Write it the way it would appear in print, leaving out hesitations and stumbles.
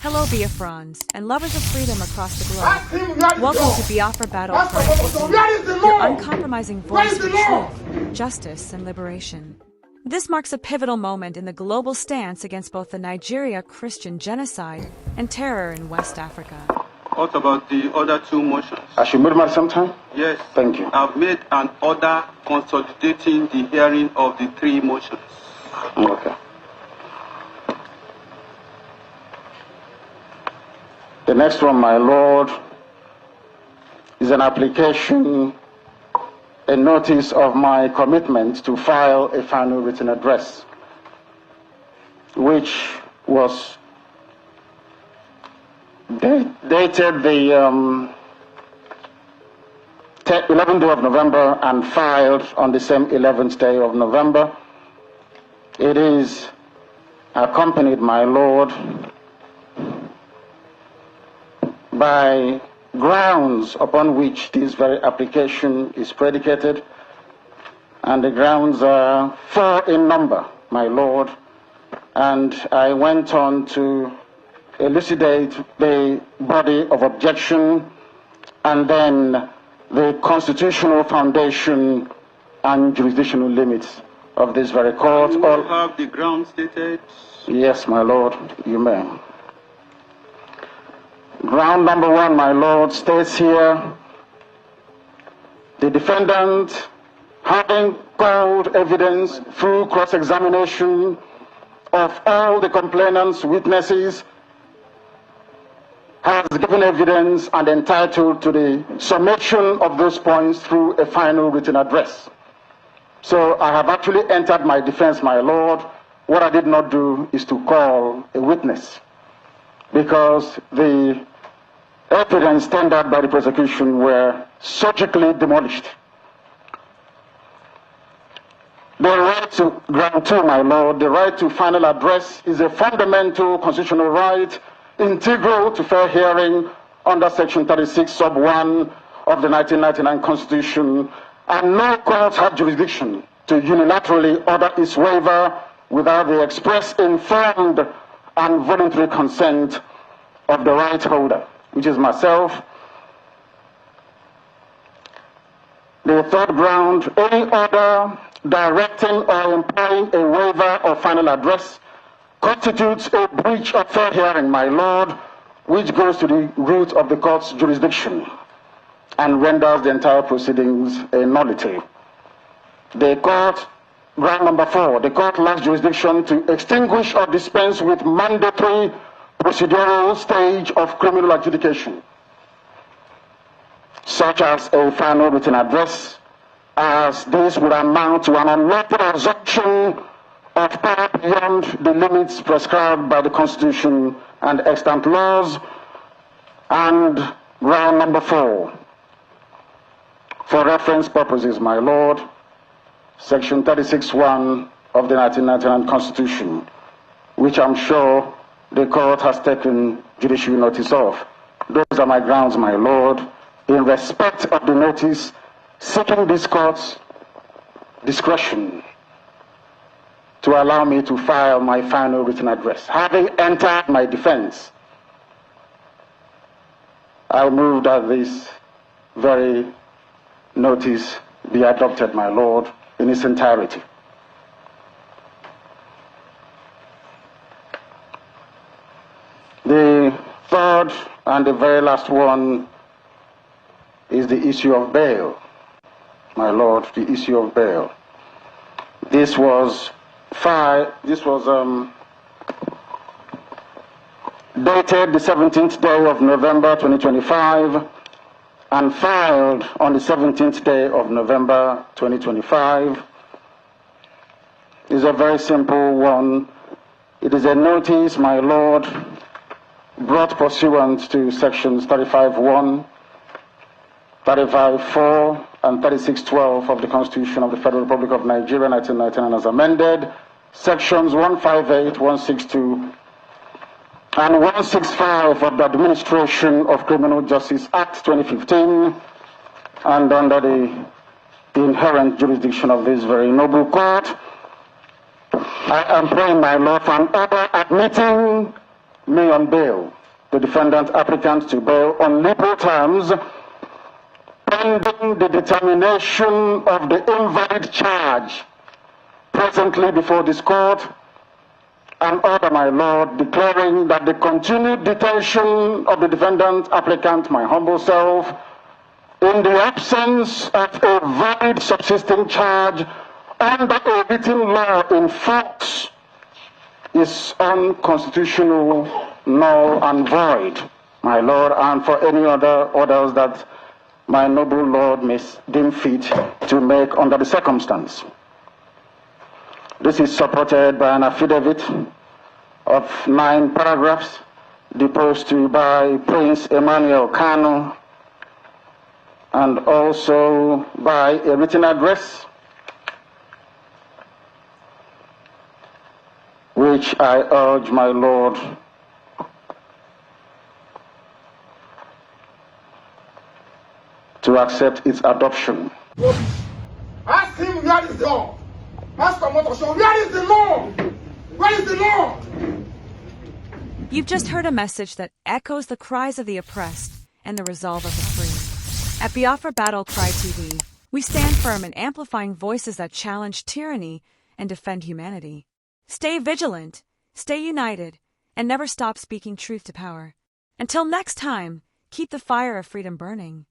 Hello Biafrans and lovers of freedom across the globe. Welcome to Biafra Battle Cry, your uncompromising voice for truth, justice, and liberation. This marks a pivotal moment in the global stance against both the Nigeria Christian genocide and terror in West Africa. What about the other two motions? I should move them sometime? Yes. Thank you. I've made an order consolidating the hearing of the three motions. Okay. The next one, my Lord, is an application, a notice of my commitment to file a final written address, which was dated the 11th day of November and filed on the same 11th day of November. It is accompanied, my Lord, by grounds upon which this very application is predicated, and the grounds are 4 in number, my Lord, and I went on to elucidate the body of objection and then the constitutional foundation and jurisdictional limits of this very court. You all have the grounds stated? Yes, my Lord, you may. Ground number 1, my Lord, states here, the defendant, having called evidence through cross-examination of all the complainant's witnesses, has given evidence and entitled to the summation of those points through a final written address. So I have actually entered my defense, my Lord. What I did not do is to call a witness, because the evidence tendered by the prosecution were surgically demolished. The right to ground 2, my Lord, the right to final address is a fundamental constitutional right integral to fair hearing under Section 36, Sub 1 of the 1999 Constitution, and no court had jurisdiction to unilaterally order its waiver without the express, informed, and voluntary consent of the right holder, which is myself. The third ground, any order directing or implying a waiver or final address constitutes a breach of fair hearing, my Lord, which goes to the root of the court's jurisdiction and renders the entire proceedings a nullity. The court, ground number 4, the court lacks jurisdiction to extinguish or dispense with mandatory procedural stage of criminal adjudication, such as a final written address, as this would amount to an unlawful assumption of power beyond the limits prescribed by the Constitution and extant laws. And ground number 4, for reference purposes, my Lord, Section 36(1) of the 1999 Constitution, which I'm sure the court has taken judicial notice of. Those are my grounds, my Lord, in respect of the notice, seeking this court's discretion to allow me to file my final written address. Having entered my defense, I move that this very notice be adopted, my Lord, in its entirety. The third and the very last one is the issue of bail, my Lord, the issue of bail. This was dated the 17th day of November 2025 and filed on the 17th day of November 2025. It's a very simple one. It is a notice, my Lord, brought pursuant to sections 35(1), 35(4), and 36(12) of the Constitution of the Federal Republic of Nigeria, 1999, as amended, sections 158, 162, and 165 of the Administration of Criminal Justice Act 2015, and under the inherent jurisdiction of this very noble court, I am praying, my Lord, for an order admitting me on bail the defendant applicant to bail on liberal terms, pending the determination of the invalid charge presently before this court, and order, my Lord, declaring that the continued detention of the defendant applicant, my humble self, in the absence of a valid subsisting charge under a written law in force, is unconstitutional, null and void, my Lord, and for any other orders that my noble Lord may deem fit to make under the circumstance. This is supported by an affidavit of 9 paragraphs deposed to by Prince Emmanuel Kanu, and also by a written address which I urge my Lord to accept its adoption. Ask him where is the law. Ask Omotosho, where is the law? Where is the law? You've just heard a message that echoes the cries of the oppressed and the resolve of the free. At Biafra Battle Cry TV, we stand firm in amplifying voices that challenge tyranny and defend humanity. Stay vigilant, stay united, and never stop speaking truth to power. Until next time, keep the fire of freedom burning.